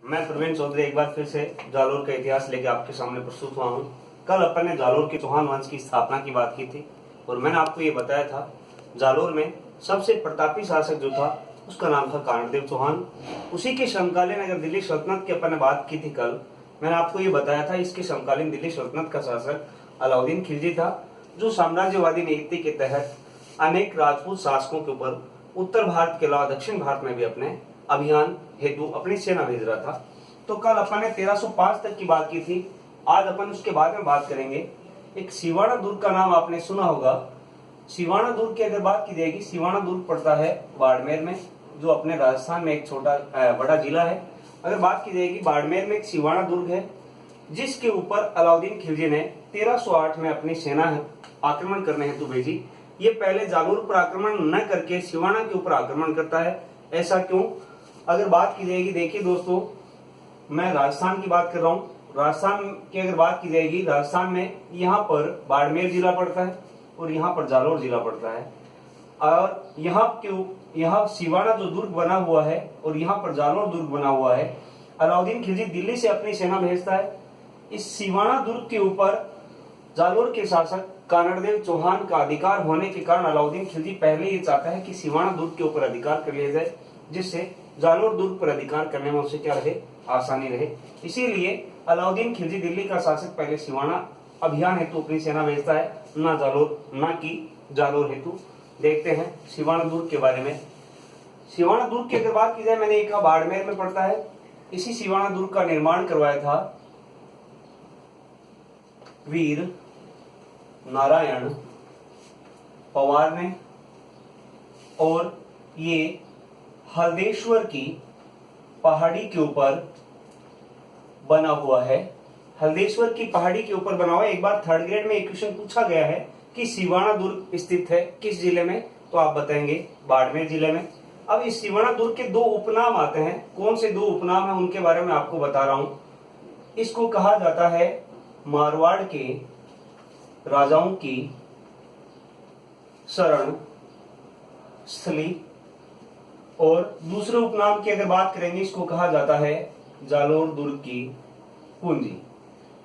मैं प्रवीण चौधरी एक बार फिर से जालोर का इतिहास लेके आपके सामने प्रस्तुत हुआ हूँ। कल अपन ने जालोर के चौहान वंश की स्थापना की बात की थी और मैंने आपको ये बताया था जालोर में सबसे प्रतापी शासक जो था उसका नाम था कारणदेव चौहान। उसी के समकालीन अगर दिल्ली सल्तनत की अपन ने बात की थी कल, मैंने आपको ये बताया था इसके समकालीन दिल्ली सल्तनत का शासक अलाउद्दीन खिलजी था, जो साम्राज्यवादी नीति के तहत अनेक राजपूत शासकों के ऊपर उत्तर भारत के अलावा दक्षिण भारत में भी अपने अभियान हेतु अपनी सेना भेज रहा था। तो कल अपन ने 1305 तक की बात की थी, आज अपन उसके बाद में बात करेंगे। एक सिवाना दुर्ग का नाम आपने सुना होगा। सिवाना दुर्ग की अगर बात की जाएगी, सिवाना दुर्ग पड़ता है बाड़मेर में, जो अपने राजस्थान में एक छोटा बड़ा जिला है। अगर बात की जाएगी, बाड़मेर में एक सिवाना दुर्ग है जिसके ऊपर अलाउद्दीन खिलजी ने 1308 में अपनी सेना आक्रमण करने हेतु भेजी। ये पहले जालोर पर आक्रमण न करके सिवाना के ऊपर आक्रमण करता है। ऐसा क्यों? अगर बात की जाएगी, देखिए दोस्तों, मैं राजस्थान की बात कर रहा हूँ। राजस्थान की अगर बात की जाएगी, राजस्थान में यहाँ पर बाड़मेर जिला पड़ता है और यहाँ पर जालोर जिला पड़ता है। और यहाँ सिवाना जो दुर्ग बना हुआ है और यहाँ पर जालोर दुर्ग बना हुआ है। अलाउद्दीन खिलजी दिल्ली से अपनी सेना भेजता है। इस सिवाना दुर्ग के ऊपर जालोर के शासक कानड़देव चौहान का अधिकार होने के कारण अलाउद्दीन खिलजी पहले ये चाहता है कि सिवाना दुर्ग के ऊपर अधिकार कर लिया जाए, जिससे जालोर दुर्ग पर अधिकार करने में उसे क्या रहे, आसानी रहे। इसीलिए अलाउद्दीन खिलजी दिल्ली का शासक पहले सिवाना अभियान हेतु अपनी सेना भेजता है, ना कि जालोर हेतु। देखते हैं सिवाना दुर्ग के बारे में। सिवाना दुर्ग की अगर बात की जाए, मैंने एक बाड़मेर में पड़ता है। इसी सिवाना दुर्ग का निर्माण करवाया था वीर नारायण पवार ने, और ये हल्देश्वर की पहाड़ी के ऊपर बना हुआ है। हल्देश्वर की पहाड़ी के ऊपर बना हुआ है। एक बार थर्ड ग्रेड में एक क्वेश्चन पूछा गया है कि सिवाना दुर्ग स्थित है किस जिले में, तो आप बताएंगे बाड़मेर जिले में। अब इस सिवाना दुर्ग के दो उपनाम आते हैं। कौन से दो उपनाम है उनके बारे में आपको बता रहा हूं। इसको कहा जाता है मारवाड़ के राजाओं की शरण स्थली, और दूसरे उपनाम की अगर बात करेंगे, इसको कहा जाता है जालोर दुर्ग की पूंजी।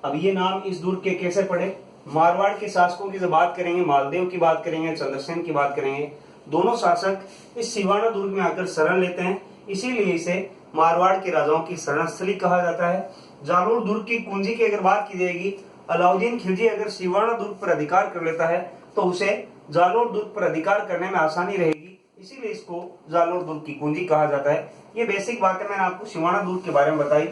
अब ये नाम इस दुर्ग के कैसे पड़े? मारवाड़ के शासकों की जब बात करेंगे, मालदेव की बात करेंगे, चंद्रसेन की बात करेंगे, दोनों शासक इस सिवाना दुर्ग में आकर शरण लेते हैं, इसीलिए इसे मारवाड़ के राजाओं की शरण स्थली कहा जाता है। जालोर दुर्ग की कुंजी की अगर बात की जाएगी, अलाउद्दीन खिलजी अगर सिवाना दुर्ग पर अधिकार कर लेता है तो उसे जालोर दुर्ग पर अधिकार करने में आसानी रहेगी, इसीलिए इसको जालोर दुर्ग की कुंजी कहा जाता है। ये बेसिक बातें मैंने आपको सिवाना दुर्ग के बारे में बताई।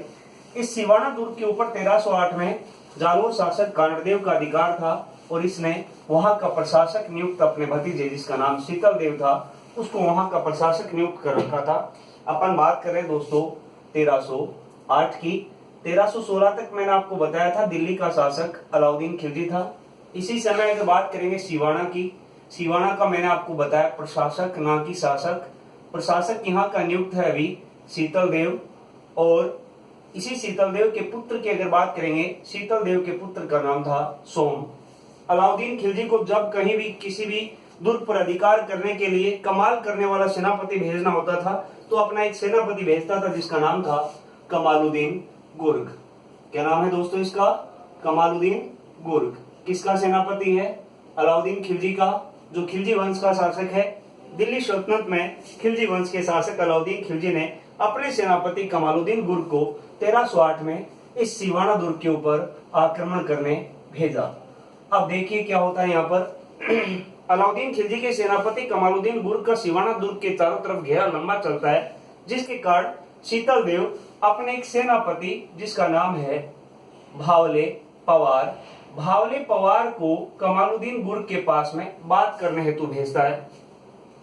इस सिवाना दुर्ग के ऊपर 1308 में जालोर शासक कारणदेव का अधिकार था और इसने वहां का प्रशासक नियुक्त अपने भतीजे, जिसका नाम शीतल देव था, उसको वहां का प्रशासक नियुक्त कर रखा था। अपन बात कर रहे हैं दोस्तों 1308 की। 1316 तक मैंने आपको बताया था दिल्ली का शासक अलाउद्दीन खिलजी था। इसी समय अगर बात करेंगे सिवाना की, सिवाना का मैंने आपको बताया प्रशासक ना कि शासक। प्रशासक यहाँ का नियुक्त है अभी शीतल देव, और इसी शीतल देव के पुत्र की अगर बात करेंगे, शीतल देव के पुत्र का नाम था सोम। अलाउद्दीन खिलजी को जब कहीं भी किसी भी दुर्ग पर अधिकार करने के लिए कमाल करने वाला सेनापति भेजना होता था तो अपना एक सेनापति भेजता था जिसका नाम था कमालुद्दीन गुर्ग। क्या नाम है दोस्तों इसका? कमालुद्दीन गुर्ग। किसका सेनापति है? अलाउद्दीन खिलजी का, जो खिलजी वंश का शासक है। दिल्ली सल्तनत में खिलजी वंश के शासक अलाउद्दीन खिलजी ने अपने सेनापति कमालुद्दीन गुर्ग को 1308 में इस सिवाना दुर्ग के ऊपर आक्रमण करने भेजा। अब देखिए क्या होता है यहाँ पर। अलाउद्दीन खिलजी के सेनापति कमालुद्दीन गुर्ग का सिवाना दुर्ग के चारों तरफ घेरा लंबा चलता है, जिसके कारण शीतल देव अपने एक सेनापति जिसका नाम है भावले पवार को कमालुद्दीन गुर्ग के पास में बात करने हेतु भेजता है।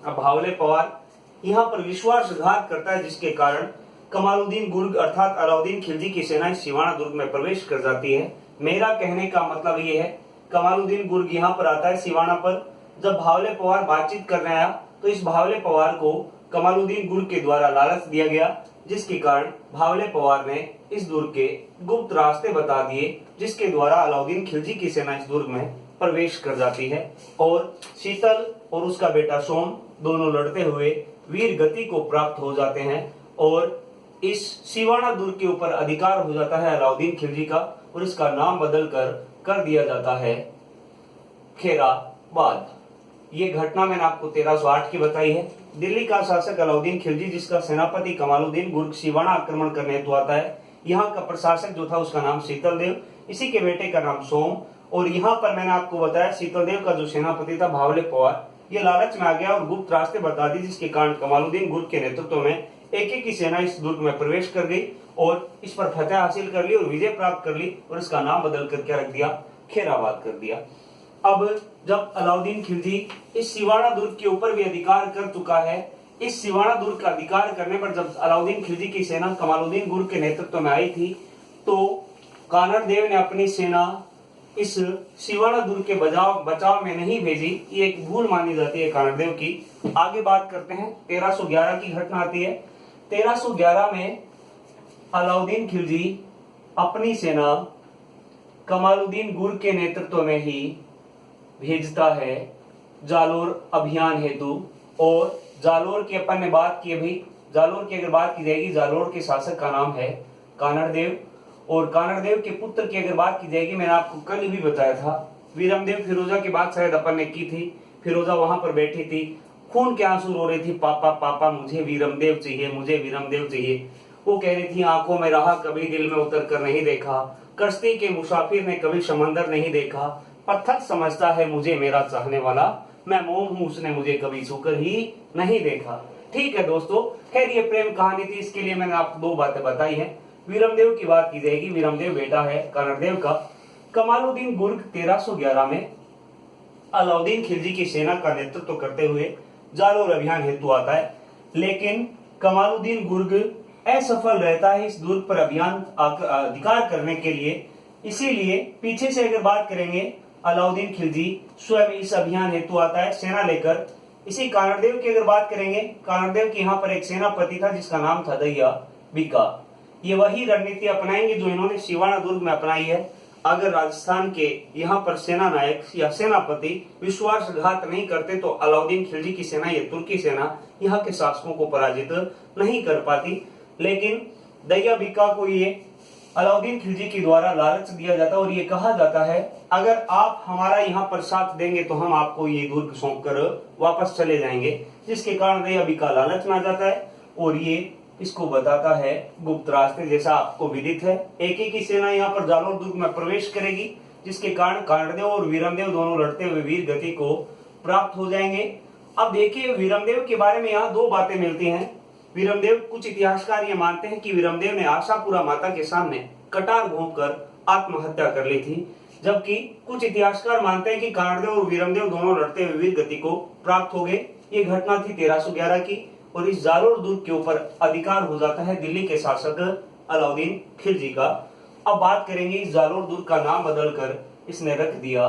अब भावले पवार यहाँ पर विश्वासघात करता है, जिसके कारण कमालुद्दीन गुर्ग अर्थात अलाउद्दीन खिलजी की सेना सिवाना दुर्ग में प्रवेश कर जाती है। मेरा कहने का मतलब ये है, कमालुद्दीन गुर्ग यहाँ पर आता है सिवाना पर। जब भावले पवार बातचीत करने आया तो इस भावले पवार को कमालुद्दीन गुर्ग के द्वारा लालच दिया गया, जिसके कारण भावले पवार ने इस दुर्ग के गुप्त रास्ते बता दिए, जिसके द्वारा अलाउद्दीन खिलजी की सेना इस दुर्ग में प्रवेश कर जाती है और शीतल और उसका बेटा सोम दोनों लड़ते हुए वीर गति को प्राप्त हो जाते हैं और इस सिवाना दुर्ग के ऊपर अधिकार हो जाता है अलाउद्दीन खिलजी का और इसका नाम बदल कर दिया जाता है खैराबाद। ये घटना मैंने आपको 1308 की बताई है। दिल्ली का शासक अलाउद्दीन खिलजी, जिसका सेनापति कमालुद्दीन गुर्ग सिवाना आक्रमण करने हेतु आता है। यहाँ का प्रशासक जो था उसका नाम शीतल देव, इसी के बेटे का नाम सोम। और यहाँ पर मैंने आपको बताया शीतल देव का जो सेनापति था भावले पवार, ये लालच में आ गया और गुप्त रास्ते बता दी, जिसके कारण कमालुद्दीन गुर्ग के नेतृत्व में एक की सेना इस दुर्ग में प्रवेश कर गई और इस पर फतह हासिल कर ली और विजय प्राप्त कर ली और इसका नाम बदल कर क्या रख दिया, खैराबाद कर दिया। अब जब अलाउद्दीन खिलजी इस सिवाना दुर्ग के ऊपर भी अधिकार कर चुका है, इस सिवाना दुर्ग का अधिकार करने पर जब अलाउद्दीन खिलजी की सेना कमालुद्दीन गुर्ग के नेतृत्व में आई थी, तो कानड़ देव ने अपनी सेना इस सिवाना दुर्ग के बचाव में नहीं भेजी। ये एक भूल मानी जाती है कानड़ देव की। आगे बात करते हैं, 1311 की घटना आती है। 1311 में अलाउद्दीन खिलजी अपनी सेना कमालुद्दीन गुर्ग के नेतृत्व में ही भेजता है जालोर अभियान हेतु। और जालोर की अपन ने बात की, अभी जालोर की अगर बात की जाएगी, जालोर के शासक का नाम है कानड़ देव। और कानड़ देव के पुत्र की अगर बात की जाएगी, मैंने आपको कल भी बताया था, वीरमदेव फिरोजा की बात शायद अपन ने की थी। फिरोजा वहां पर बैठी थी, खून के आंसू रो रही थी, पापा पापा मुझे वीरमदेव चाहिए, मुझे वीरमदेव चाहिए। वो कह रही थी, आंखों में रहा कभी दिल में उतर कर नहीं देखा, कश्ती के मुसाफिर ने कभी समंदर नहीं देखा, पत्थर समझता है मुझे मेरा चाहने वाला, मैं मोम हूं उसने मुझे कभी छूकर ही नहीं देखा। ठीक है दोस्तों, खैर ये प्रेम कहानी थी, इसके लिए मैंने आपको दो बातें बताई हैं। वीरमदेव की बात की जाएगी, वीरमदेव बेटा है कानड़ देव का। कमालुद्दीन गुर्ग 1311 में अलाउद्दीन खिलजी की सेना का नेतृत्व करते हुए जालोर अभियान हेतु आता है, लेकिन कमालुद्दीन गुर्ग असफल रहता है इस दुर्ग पर अभियान अधिकार करने के लिए। इसीलिए पीछे से अगर बात करेंगे, अलाउद्दीन खिलजी स्वयं इस अभियान हेतु आता है सेना लेकर। इसी कानड़ देव की अगर बात करेंगे, कानड़ देव के यहाँ पर एक सेनापति था जिसका नाम था दैया बीका। ये वही रणनीति अपनाएंगे जो इन्होंने सिवाना दुर्ग में अपनाई है। अगर राजस्थान के यहाँ पर सेना नायक या सेनापति विश्वासघात नहीं करते तो अलाउद्दीन खिलजी की सेना, ये तुर्की सेना, यहाँ के शासकों को पराजित नहीं कर पाती। लेकिन दैया बीका को ये अलाउद्दीन खिलजी के द्वारा लालच दिया जाता है और ये कहा जाता है, अगर आप हमारा यहाँ पर साथ देंगे तो हम आपको ये दुर्ग सौंप कर वापस चले जाएंगे। जिसके कारण दैया बीका लालच में आ जाता है और ये इसको बताता है गुप्त रास्ते, जैसा आपको विदित है। एक की सेना यहाँ पर जालोर दुर्ग में प्रवेश करेगी, जिसके कारण कानड़देव और वीरमदेव दोनों लड़ते हुए वीर गति को प्राप्त हो जाएंगे। अब देखिए, वीरमदेव के बारे में यहाँ दो बातें मिलती हैं। वीरमदेव, कुछ इतिहासकार ये मानते हैं कि वीरमदेव ने आशापुरा माता के सामने कटार घोंपकर आत्महत्या कर ली थी, जबकि कुछ इतिहासकार मानते हैं कि कानड़देव और वीरमदेव दोनों लड़ते हुए वीर गति को प्राप्त हो गए। ये घटना थी 1311 की और इस जालोर दुर्ग के ऊपर अधिकार हो जाता है दिल्ली के शासक अलाउद्दीन खिलजी का। अब बात करेंगे, इस जालोर दुर्ग का नाम बदलकर इसने रख दिया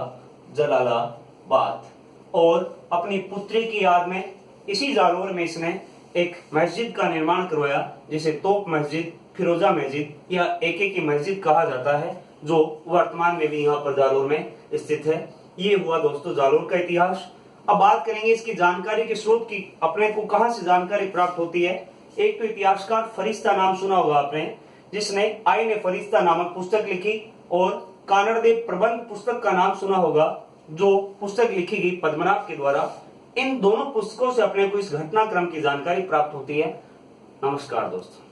जलालाबाद और अपनी पुत्री की याद में इसी जालोर में इसने एक मस्जिद का निर्माण करवाया, जिसे तोप मस्जिद, फिरोजा मस्जिद या एके की मस्जिद कहा जाता है, जो वर्तमान में भी यहाँ पर जालोर में स्थित है। ये हुआ दोस्तों जालोर का इतिहास। अब बात करेंगे इसकी जानकारी के स्रोत की, अपने को कहां से जानकारी प्राप्त होती है। एक तो इतिहासकार फरिश्ता नाम सुना होगा आपने, जिसने आईने फरिश्ता नामक पुस्तक लिखी, और कानड़ देव प्रबंध पुस्तक का नाम सुना होगा, जो पुस्तक लिखी गई पद्मनाभ के द्वारा। इन दोनों पुस्तकों से अपने को इस घटनाक्रम की जानकारी प्राप्त होती है। नमस्कार दोस्तों।